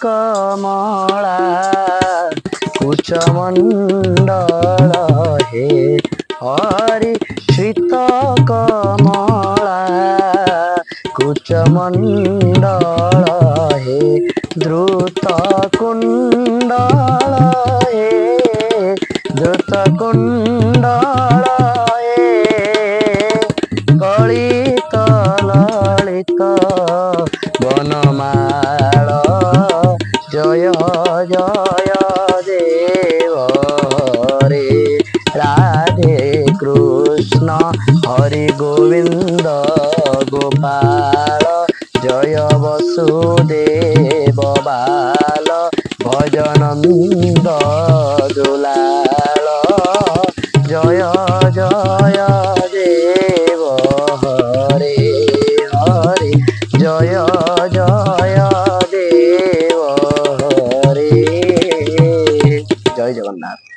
कमला कुचमंडल हे हरि श्रित कमला कुचमंडल हे द्रुत कुंडल हे द्रुत कुंडल हे कलित ललित वनमाल जय जय देव रे राधे कृष्ण हरि गोविंद गोपाल जय वसुदेव बाल भजनंद दुलाल जय जय देव हरे हरे जय जय देव हरे जय जगन्नाथ।